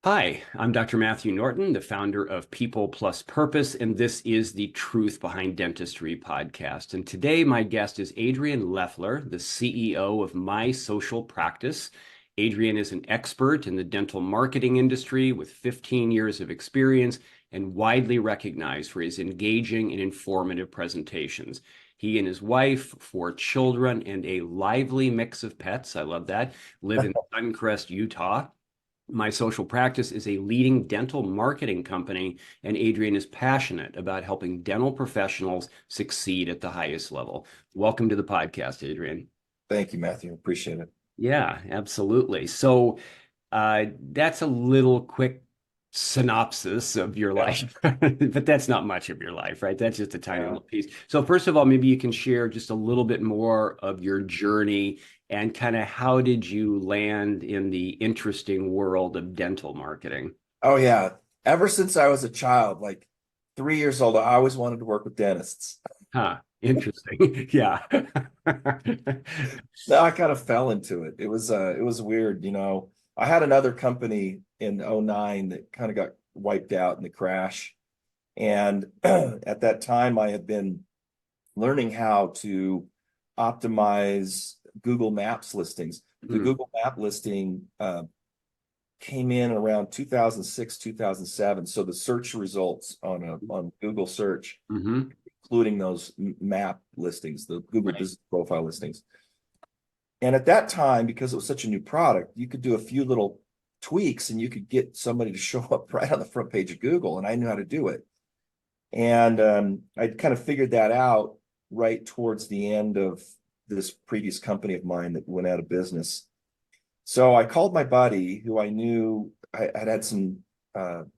Hi, I'm Dr. Matthew Norton, the founder of People Plus Purpose, and this is the Truth Behind Dentistry podcast. And today, my guest is Adrian Lefler, the CEO of My Social Practice. Adrian is an expert in the dental marketing industry with 15 years of experience and widely recognized for his engaging and informative presentations. He and his wife, 4 children, and a lively mix of pets, I love that, live in Suncrest, Utah. My Social Practice is a leading dental marketing company, and Adrian is passionate about helping dental professionals succeed at the highest level. Welcome to the podcast, Adrian. Thank you, Matthew. Appreciate it. Yeah, absolutely. So that's a little quick synopsis of your Yeah. life, but that's not much of your life, right? That's just a tiny Yeah. little piece. So first of all, maybe you can share just a little bit more of your journey and kind of how did you land in the interesting world of dental marketing? Oh, yeah. Ever since I was a child, like 3 years old, I always wanted to work with dentists. Huh, interesting. Yeah. No, I kind of fell into it. It was weird, I had another company in '09 that kind of got wiped out in the crash. And at that time, I had been learning how to optimize Google Maps listings. The Mm, Google Map listing came in around 2006, 2007. So the search results on Google search, hmm including those map listings, the Google business profile listings. And at that time, because it was such a new product, you could do a few little tweaks and you could get somebody to show up right on the front page of Google. And I knew how to do it. And I kind of figured that out right towards the end of this previous company of mine that went out of business. So I called my buddy who I knew I had some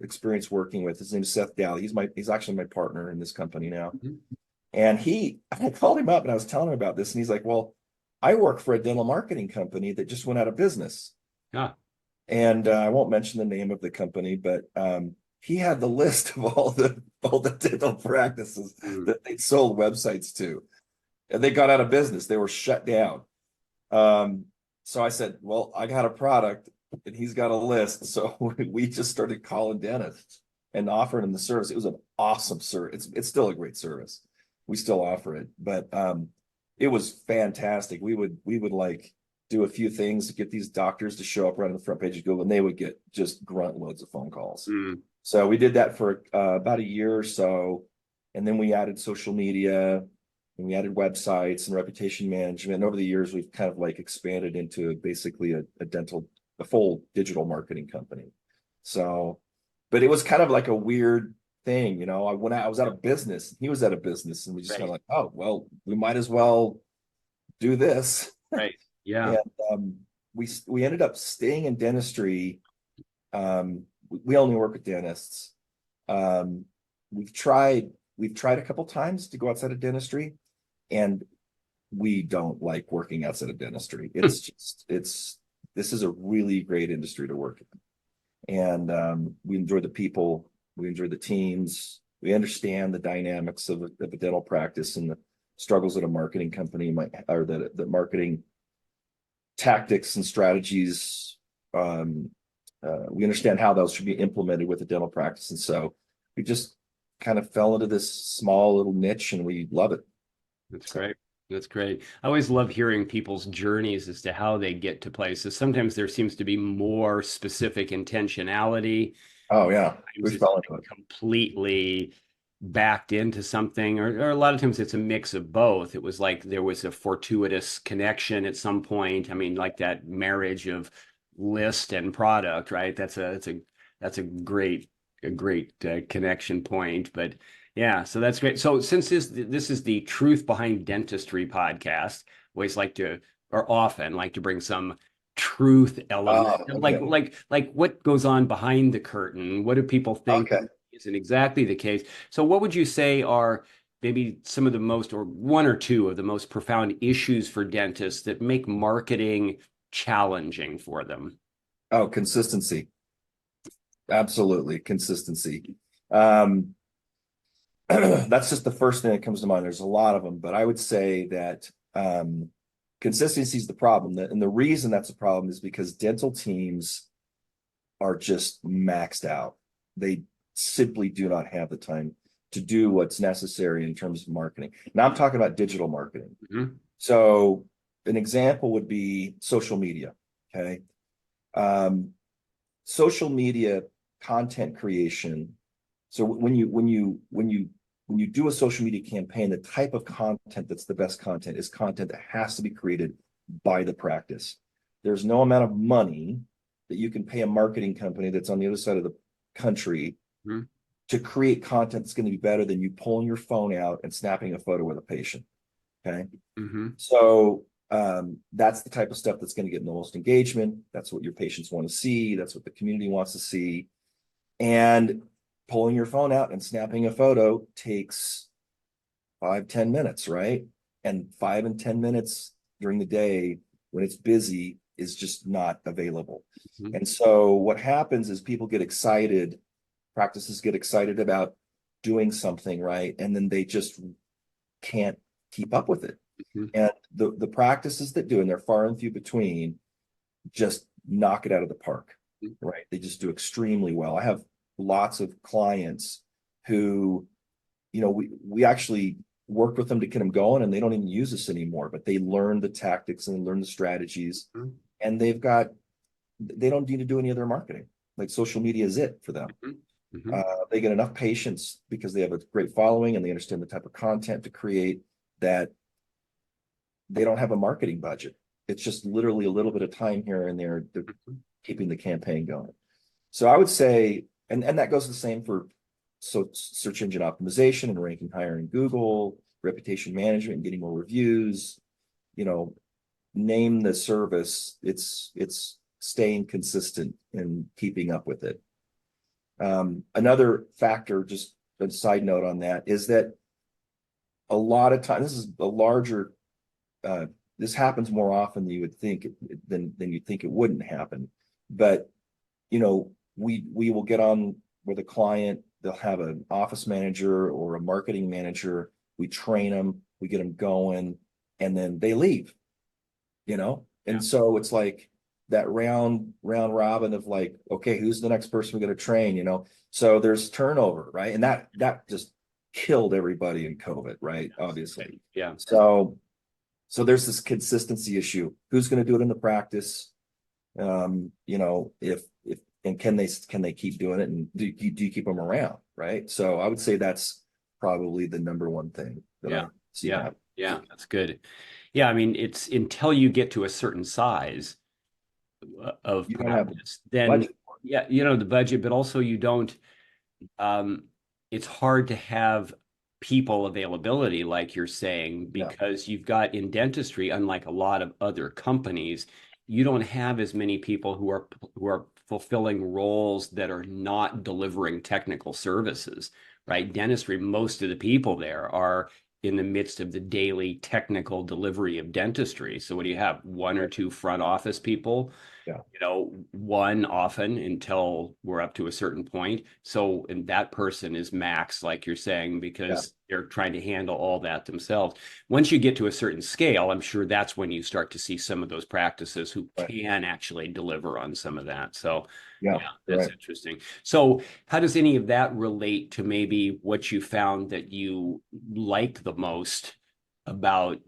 experience working with. His name is Seth Daly. He's actually my partner in this company now. And I called him up and I was telling him about this, and he's like, "Well, I work for a dental marketing company that just went out of business." Yeah. And I won't mention the name of the company, but he had the list of all the dental practices Mm. that they sold websites to, and they got out of business. They were shut down. Um, so I said, well, I got a product and he's got a list. So we just started calling dentists and offering them the service. It was an awesome service. It's still a great service. We still offer it, but it was fantastic. We would like do a few things to get these doctors to show up right on the front page of Google, and they would get just grunt loads of phone calls. Mm. So we did that for about a year or so, and then we added social media, and we added websites and reputation management. And over the years, we've kind of like expanded into basically a full digital marketing company. So, but it was kind of like a weird thing, when I was out of business, he was out of business, and we just kind of Right. like, oh, well, we might as well do this. Right. Yeah. And we ended up staying in dentistry. We only work with dentists. Um, we've tried we've tried a couple times to go outside of dentistry, and we don't like working outside of dentistry. It's this is a really great industry to work in, and we enjoy the people, we enjoy the teams, we understand the dynamics of a dental practice and the struggles that a marketing company might, or the marketing tactics and strategies. We understand how those should be implemented with a dental practice, and so we just kind of fell into this small little niche, and we love it. That's So, great. That's great. I always love hearing people's journeys as to how they get to places. Sometimes there seems to be more specific intentionality. oh yeah, we Sometimes it's fell into it. completely backed into something, or a lot of times it's a mix of both. It was like there was a fortuitous connection at some point. I mean, like that marriage of list and product, right? That's a great connection point. But yeah, so that's great. So since this is the Truth Behind Dentistry podcast, always like to, or often like to bring some truth element, like Okay, like what goes on behind the curtain. What do people think okay. isn't exactly the case? So what would you say are maybe some of the most, or one or two of the most profound issues for dentists that make marketing challenging for them? Oh, consistency. Absolutely, consistency. Um, that's just the first thing that comes to mind. There's a lot of them, but I would say that consistency is the problem. And the reason that's a problem is because dental teams are just maxed out. They simply do not have the time to do what's necessary in terms of marketing. Now I'm talking about digital marketing. Mm-hmm. So an example would be social media. Okay. Social media content creation. So when you do a social media campaign, the type of content that's the best content is content that has to be created by the practice. There's no amount of money that you can pay a marketing company that's on the other side of the country Mm-hmm. to create content that's going to be better than you pulling your phone out and snapping a photo with a patient. Okay. Mm-hmm. So that's the type of stuff that's going to get the most engagement. That's what your patients want to see. That's what the community wants to see. And pulling your phone out and snapping a photo takes 5-10 minutes, right? And 5 and 10 minutes during the day when it's busy is just not available. Mm-hmm. And so what happens is people get excited, practices get excited about doing something, right? And then they just can't keep up with it. Mm-hmm. And the practices that do, and they're far and few between, just knock it out of the park, right? They just do extremely well. I have lots of clients who, we actually worked with them to get them going, and they don't even use us anymore, but they learn the tactics and learn the strategies, Mm-hmm. and they don't need to do any other marketing. Like social media is it for them. Mm-hmm. They get enough patients because they have a great following and they understand the type of content to create, that they don't have a marketing budget. It's just literally a little bit of time here and there to keeping the campaign going. So I would say, and that goes the same for search engine optimization and ranking higher in Google, reputation management, and getting more reviews, name the service. It's staying consistent and keeping up with it. Another factor, just a side note on that, is that a lot of times, this is a larger, this happens more often than you would think, than you'd think it wouldn't happen. But, we will get on with a client, they'll have an office manager or a marketing manager, we train them, we get them going, and then they leave, And so it's like that round robin of like, okay, who's the next person we're going to train, So there's turnover, right? And that just killed everybody in COVID, right? Obviously. Yeah. So there's this consistency issue. Who's going to do it in the practice? If and can they keep doing it, and do you keep them around, right? So I would say that's probably the number one thing that I see happen. Yeah, that's good. Yeah, I mean, it's until you get to a certain size of You don't have practice, then budget. the budget, but also you don't. It's hard to have people availability, like you're saying, because you've got in dentistry, unlike a lot of other companies, you don't have as many people who are fulfilling roles that are not delivering technical services, right? Dentistry, most of the people there are in the midst of the daily technical delivery of dentistry. So what do you have? One or two front office people, Yeah. one often until we're up to a certain point. So, and that person is max, like you're saying, because they're trying to handle all that themselves. Once you get to a certain scale, I'm sure that's when you start to see some of those practices who can actually deliver on some of that. So, that's interesting. So how does any of that relate to maybe what you found that you like the most about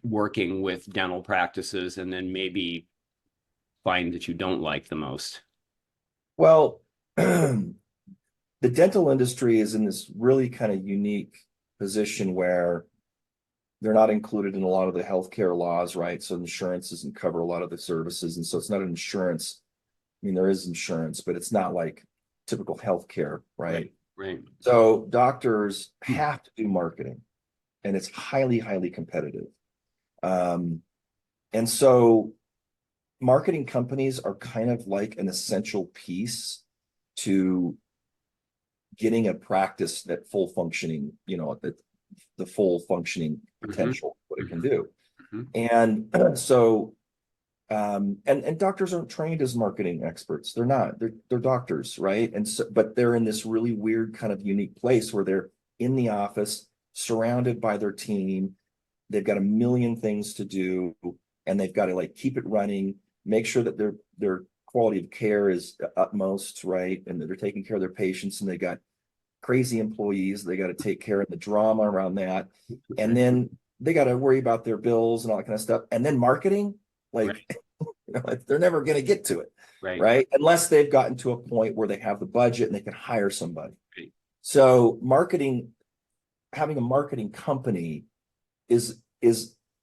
working with dental practices, and then maybe find that you don't like the most? Well, the dental industry is in this really kind of unique position where they're not included in a lot of the healthcare laws, right? So insurance doesn't cover a lot of the services. And so it's not an insurance. I mean, there is insurance, but it's not like typical healthcare, right? Right. So doctors have to do marketing, and it's highly, highly competitive. And so marketing companies are kind of like an essential piece to getting a practice that full functioning, the full functioning potential, what it can do. And so, and doctors aren't trained as marketing experts. They're not, they're doctors, right? And so, but they're in this really weird kind of unique place where they're in the office, surrounded by their team. They've got a million things to do, and they've got to like keep it running, make sure that their quality of care is utmost, right? And they're taking care of their patients, and they got crazy employees they got to take care of, the drama around that. And then they got to worry about their bills and all that kind of stuff. And then marketing, like, they're never going to get to it, right? Unless they've gotten to a point where they have the budget and they can hire somebody. So marketing, having a marketing company is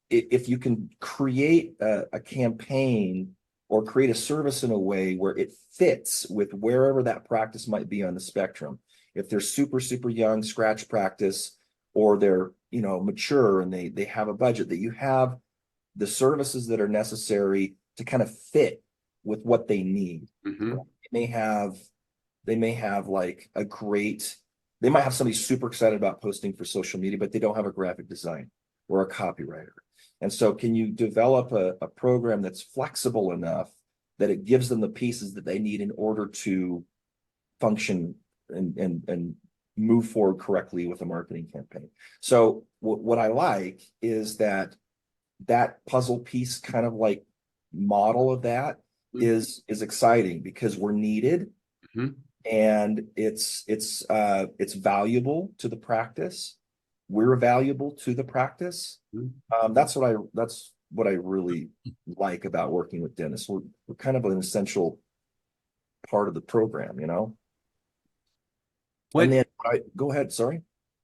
if you can create a campaign or create a service in a way where it fits with wherever that practice might be on the spectrum. If they're super, super young, scratch practice, or they're, mature and they have a budget, that you have the services that are necessary to kind of fit with what they need. They may have like they might have somebody super excited about posting for social media, but they don't have a graphic design or a copywriter. And so can you develop a program that's flexible enough that it gives them the pieces that they need in order to function and move forward correctly with a marketing campaign? So what I like is that puzzle piece kind of like model of that is exciting, because we're needed, and it's valuable to the practice. We're valuable to the practice. That's what I really like about working with dentists. We're kind of an essential part of the program, And then go ahead. Sorry.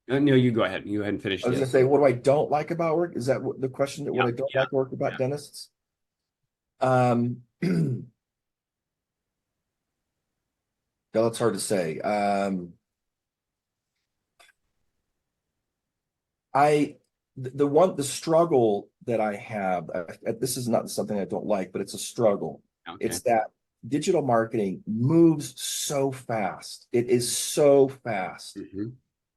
No, you go ahead. You go ahead and finish. I was going to say, what do I don't like about work? Is that what the question? What I don't like work about dentists? That's hard to say. The struggle that I have, this is not something I don't like, but it's a struggle. It's that digital marketing moves so fast. It is so fast.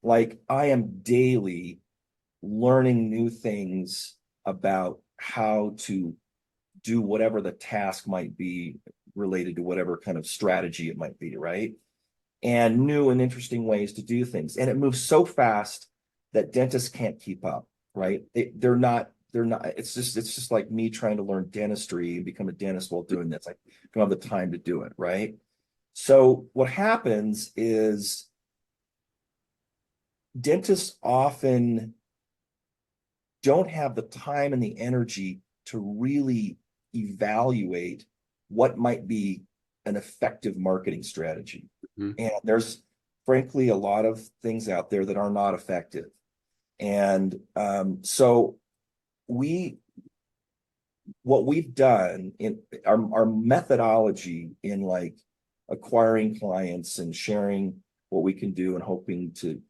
Like, I am daily learning new things about how to do whatever the task might be related to whatever kind of strategy it might be, right? And new and interesting ways to do things. And it moves so fast that dentists can't keep up, right? They're not, it's just like me trying to learn dentistry and become a dentist while doing this. I don't have the time to do it, right? So what happens is dentists often don't have the time and the energy to really evaluate what might be an effective marketing strategy. And there's frankly a lot of things out there that are not effective. And so what we've done in our methodology in like acquiring clients and sharing what we can do and hoping to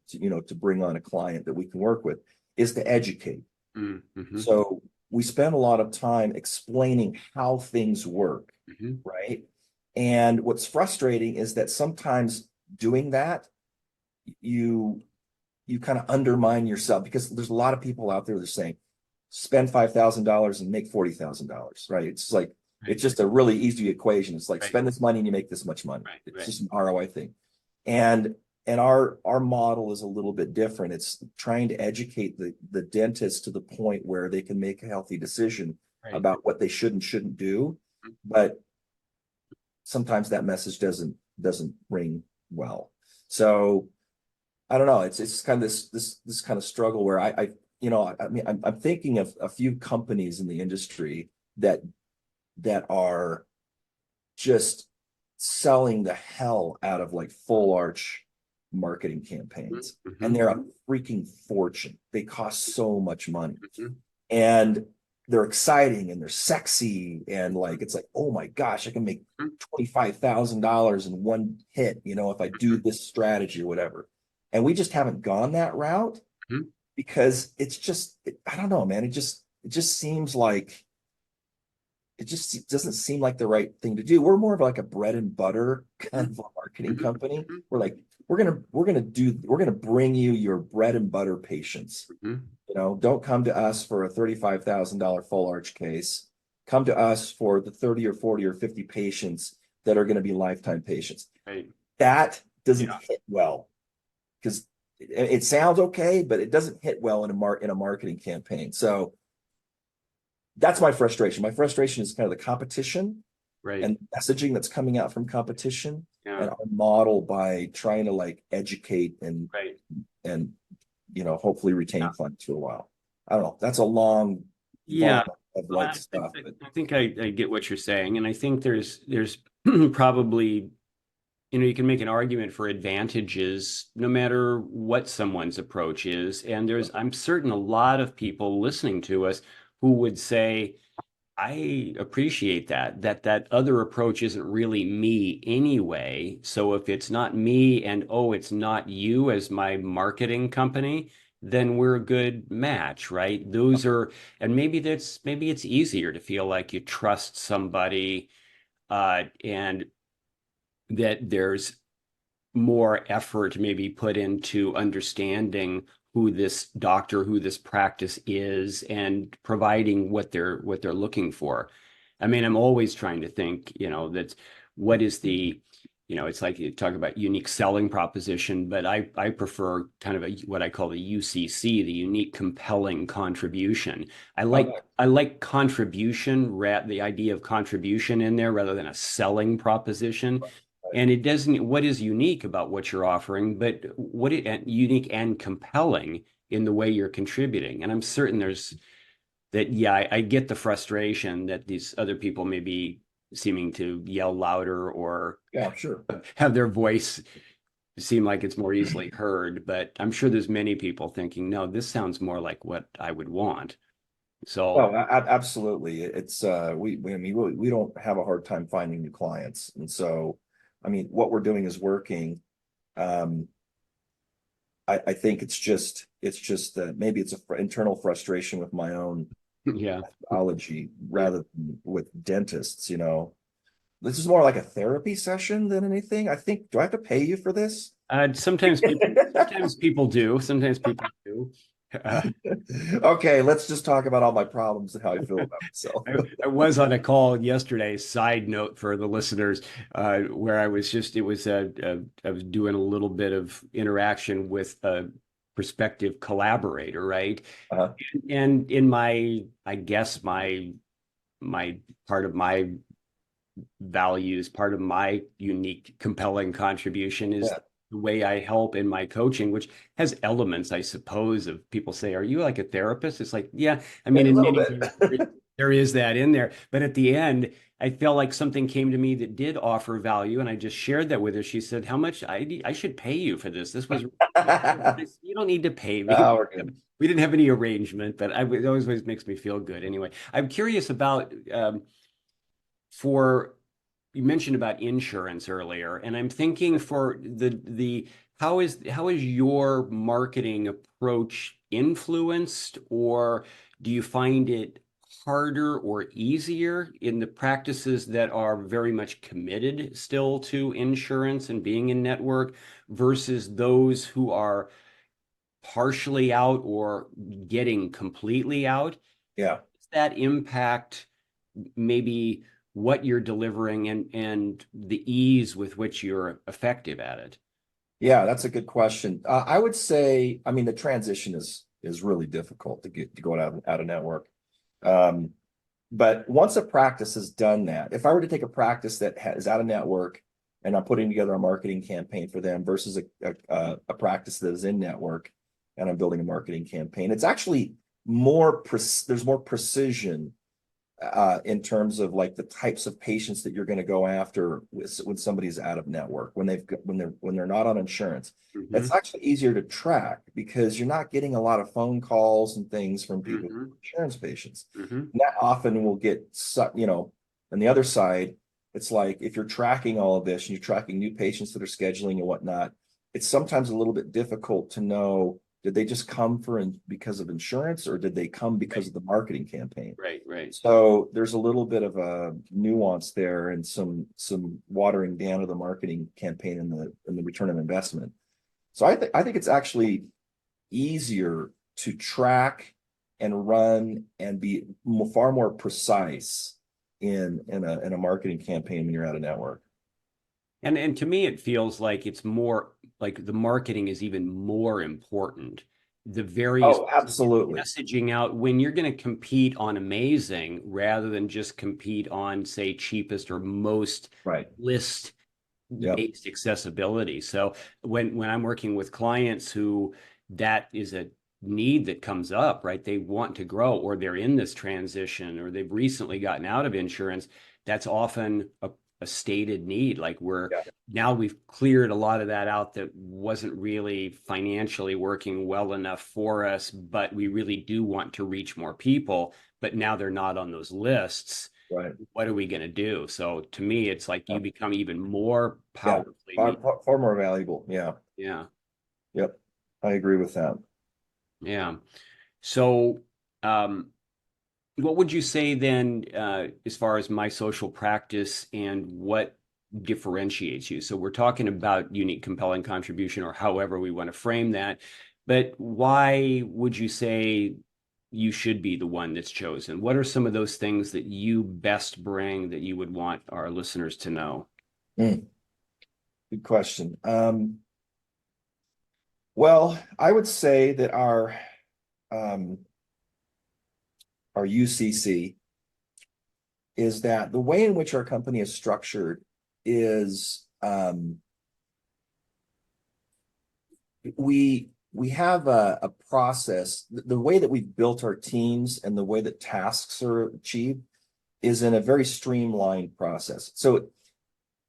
bring on a client that we can work with is to educate. So we spend a lot of time explaining how things work, right? And what's frustrating is that sometimes doing that, you kind of undermine yourself, because there's a lot of people out there that are saying, spend $5,000 and make $40,000, right? It's like, it's just a really easy equation. It's like, spend this money and you make this much money. It's just an ROI thing. And our model is a little bit different. It's trying to educate the dentist to the point where they can make a healthy decision about what they should and shouldn't do. But sometimes that message doesn't ring well. So I don't know. It's kind of this kind of struggle where I'm thinking of a few companies in the industry that are just selling the hell out of like full arch marketing campaigns, and they're a freaking fortune. They cost so much money, and they're exciting and they're sexy, and like, it's like, oh my gosh, I can make $25,000 in one hit, if I do this strategy or whatever. And we just haven't gone that route because it's just, I don't know, man. It just seems like, it just doesn't seem like the right thing to do. We're more of like a bread and butter kind of a marketing company. We're like, we're gonna bring you your bread and butter patients. Don't come to us for a $35,000 full arch case. Come to us for the 30 or 40 or 50 patients that are going to be lifetime patients. That doesn't hit well, because it sounds okay, but it doesn't hit well in a marketing campaign. So that's my frustration. My frustration is kind of the competition Right. and messaging that's coming out from competition, Yeah. and our model by trying to like educate Right. and hopefully retain clients for a while. I don't know. That's a long Yeah. vine of Well, like stuff, but I think I get what you're saying, and I think there's probably, you can make an argument for advantages no matter what someone's approach is. And I'm certain a lot of people listening to us who would say, I appreciate that other approach isn't really me anyway. So if it's not me and oh, it's not you as my marketing company, then we're a good match, right? And maybe it's easier to feel like you trust somebody, and that there's more effort maybe put into understanding who this practice is, and providing what they're looking for. I mean, I'm always trying to think, that's what is it's like you talk about unique selling proposition, but I prefer kind of what I call the UCC, the unique compelling contribution. I like okay. I like contribution, the idea of contribution in there rather than a selling proposition. Right. And it doesn't, what is unique about what you're offering, but unique and compelling in the way you're contributing. And I'm certain yeah, I get the frustration that these other people may be seeming to yell louder or Yeah, sure. have their voice seem like it's more easily heard. But I'm sure there's many people thinking, no, this sounds more like what I would want. So, Oh, absolutely. It's I mean, we don't have a hard time finding new clients. And so, I mean, what we're doing is working. Um, I think it's just that maybe it's a internal frustration with my own yeah. methodology rather than with dentists, This is more like a therapy session than anything. I think, do I have to pay you for this? Sometimes people do. Sometimes people do. Uh, Okay, let's just talk about all my problems and how I feel about myself. I was on a call yesterday, side note for the listeners, where I was doing a little bit of interaction with a prospective collaborator, right? Uh, And I guess my part of my values, part of my unique, compelling contribution is yeah, the way I help in my coaching, which has elements, I suppose, of people say, "Are you like a therapist?" It's like, yeah, I a mean, in little many bit. ways, there is that in there. But at the end, I felt like something came to me that did offer value, and I just shared that with her. She said, "How much I should pay you for this? This was you don't need to pay me." We're good. We didn't have any arrangement, but it always makes me feel good. Anyway, I'm curious about for you mentioned about insurance earlier, and I'm thinking for the how is your marketing approach influenced, or do you find it harder or easier in the practices that are very much committed still to insurance and being in network versus those who are partially out or getting completely out? Yeah. Does that impact maybe what you're delivering and the ease with which you're effective at it? Yeah, that's a good question. I would say, I mean, the transition is really difficult to go out of network. Um, but once a practice has done that, if I were to take a practice that is out of network and I'm putting together a marketing campaign for them versus a practice that is in network and I'm building a marketing campaign, it's actually there's more precision in terms of like the types of patients that you're going to go after when somebody's out of network, when they're not on insurance. Hmm. It's actually easier to track because you're not getting a lot of phone calls and things from people, Hmm. insurance patients. Hmm. And that often will get on the other side, it's like if you're tracking all of this and you're tracking new patients that are scheduling and whatnot, it's sometimes a little bit difficult to know, did they just come because of insurance or did they come because Right, of the marketing campaign? right, right. So there's a little bit of a nuance there and some watering down of the marketing campaign and the return of investment. So I think it's actually easier to track and run and be far more precise in a marketing campaign when you're out of network. And to me, it feels like it's more like the marketing is even more important the various Oh, absolutely. messaging out when you're going to compete on amazing rather than just compete on, say, cheapest or most Right. list Yep. based accessibility. So when I'm working with clients who that is a need that comes up, right? They want to grow, or they're in this transition, or they've recently gotten out of insurance. That's often a stated need. Like Yeah. now we've cleared a lot of that out that wasn't really financially working well enough for us, but we really do want to reach more people, but now they're not on those lists. Right. What are we going to do? So to me, it's like you Yeah. become even more Yeah. powerfully Far, needed. far more valuable. Yeah. Yeah. Yep. I agree with that. Yeah. So, what would you say then, as far as my social practice and what differentiates you? So, we're talking about unique, compelling contribution, or however we want to frame that. But why would you say you should be the one that's chosen? What are some of those things that you best bring that you would want our listeners to know? Mm, good question. Well, I would say that um, our UCC is that the way in which our company is structured is we have a process. The way that we've built our teams and the way that tasks are achieved is in a very streamlined process. So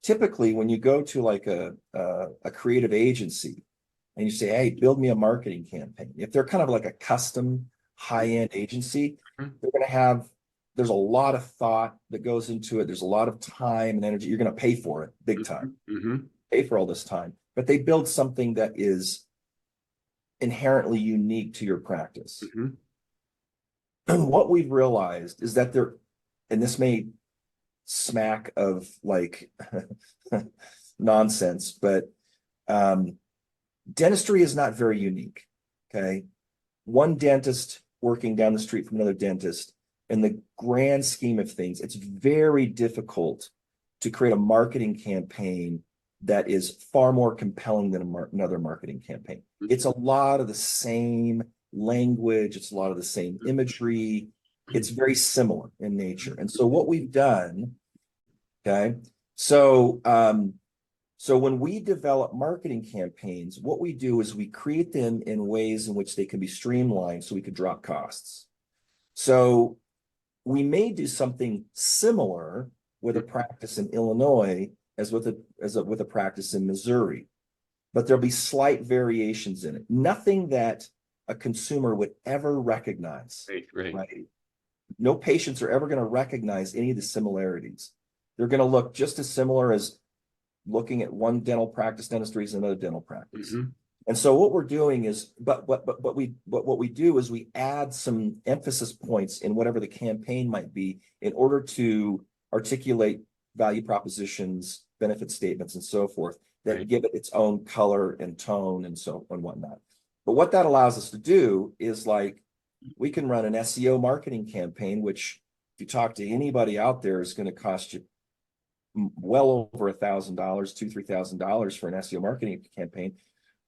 typically, when you go to like a creative agency and you say, "Hey, build me a marketing campaign," if they're kind of like a custom high-end agency, they're going to have there's a lot of thought that goes into it. There's a lot of time and energy. You're going to pay for it big time. Mm-hmm. Pay for all this time, but they build something that is inherently unique to your practice. Mm-hmm. What we've realized is that there, and this may smack of like nonsense, but um, dentistry is not very unique. Okay. One dentist working down the street from another dentist, in the grand scheme of things, it's very difficult to create a marketing campaign that is far more compelling than another marketing campaign. It's a lot of the same language, it's a lot of the same imagery. It's very similar in nature. And so what we've done, okay, so so when we develop marketing campaigns, what we do is we create them in ways in which they can be streamlined so we could drop costs. So we may do something similar with a practice in Illinois as with a practice in Missouri, but there'll be slight variations in it. Nothing that a consumer would ever recognize. Right? No patients are ever going to recognize any of the similarities. They're going to look just as similar as looking at one dental practice dentistry as another dental practice. Mm-hmm. And so what we're doing is, but what we do is we add some emphasis points in whatever the campaign might be in order to articulate value propositions, benefit statements, and so forth that give it its own color and tone and so and whatnot. But what that allows us to do is like we can run an SEO marketing campaign, which if you talk to anybody out there is going to cost you well over $1,000, $2,000, $3,000 for an SEO marketing campaign.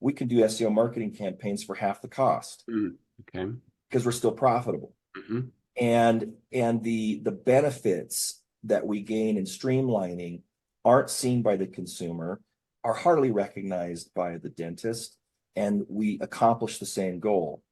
We can do SEO marketing campaigns for half the cost. Okay. Because we're still profitable. Mm-hmm. And the benefits that we gain in streamlining aren't seen by the consumer, are hardly recognized by the dentist, and we accomplish the same goal.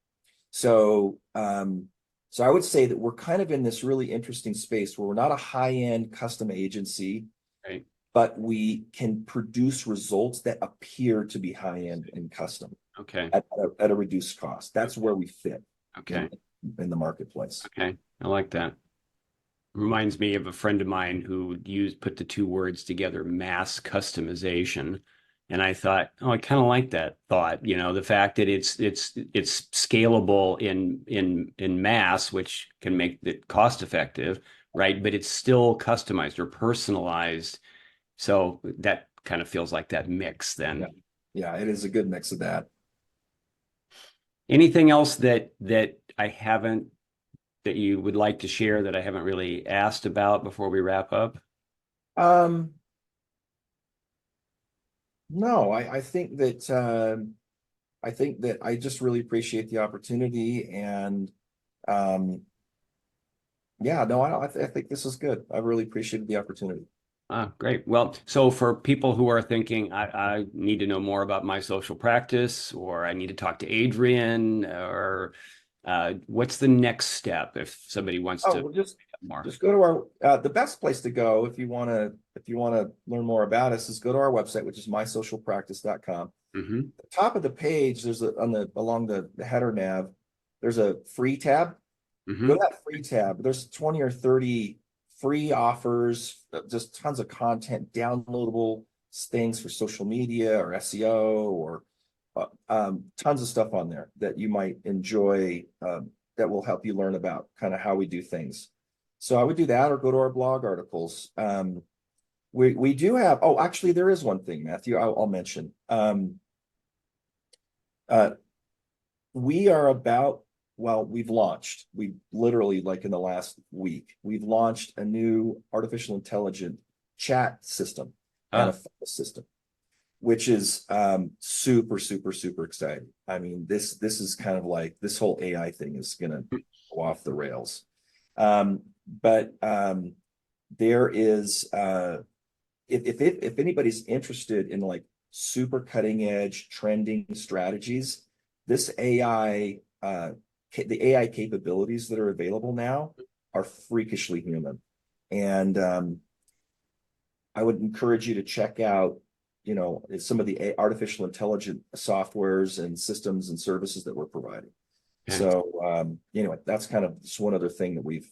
So so I would say that we're kind of in this really interesting space where we're not a high-end custom agency, Right. but we can produce results that appear to be high-end and custom. Okay. At a reduced cost. That's where we fit. Okay. In the marketplace. Okay. I like that. Reminds me of a friend of mine who put the two words together, mass customization. And I thought, oh, I kind of like that thought, the fact that it's scalable in mass, which can make it cost effective, right? But it's still customized or personalized. So that kind of feels like that mix then. Yeah, it is a good mix of that. Anything else that I haven't that you would like to share that I haven't really asked about before we wrap up? No, I think that I think that I just really appreciate the opportunity, and yeah, no, I think this is good. I really appreciated the opportunity. Ah, great. Well, so for people who are thinking, I need to know more about my social practice, or I need to talk to Adrian, or what's the next step if somebody wants Oh, to well, get more? just go to the best place to go if you want to learn more about us is go to our website, which is mysocialpractice.com. Hmm. The top of the page, there's along the header nav, there's a free tab. Go to Hmm. that free tab. There's 20 or 30 free offers, just tons of content, downloadable things for social media or SEO, or tons of stuff on there that you might enjoy, that will help you learn about kind of how we do things. So I would do that, or go to our blog articles. We do have, oh, actually, there is one thing, Matthew, I'll mention. Uh, we are about, well, we literally, like in the last week, we've launched a new artificial intelligent chat system and a Ah, file system, which is super, super, super exciting. I mean, this is kind of like, this whole AI thing is gonna go off the rails. But there is if anybody's interested in like super cutting edge trending strategies, this AI the AI capabilities that are available now are freakishly human. And I would encourage you to check out, some of the artificial intelligent softwares and systems and services that we're providing. okay. So anyway, that's kind of just one other thing that we've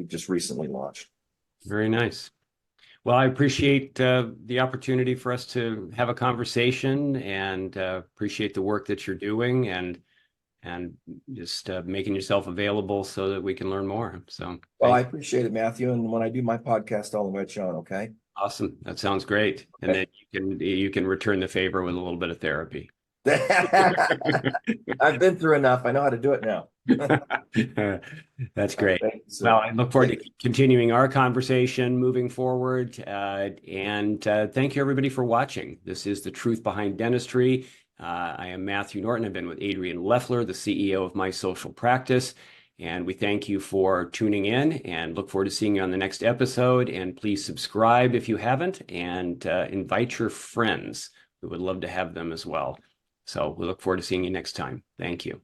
just recently launched. Very nice. Well, I appreciate the opportunity for us to have a conversation, and appreciate the work that you're doing, and just making yourself available so that we can learn more. So Well, I thank appreciate it, Matthew. And when I do my podcast, I'll invite you on, okay? Awesome. That sounds great. And Okay. then you can return the favor with a little bit of therapy. I've been through enough. I know how to do it now. That's All right, great. thank you, Well, sir. I look forward to continuing our conversation moving forward. And thank you, everybody, for watching. This is The Truth Behind Dentistry. I am Matthew Norton. I've been with Adrian Lefler, the CEO of My Social Practice. And we thank you for tuning in and look forward to seeing you on the next episode. And please subscribe if you haven't, and invite your friends. We would love to have them as well. So we look forward to seeing you next time. Thank you.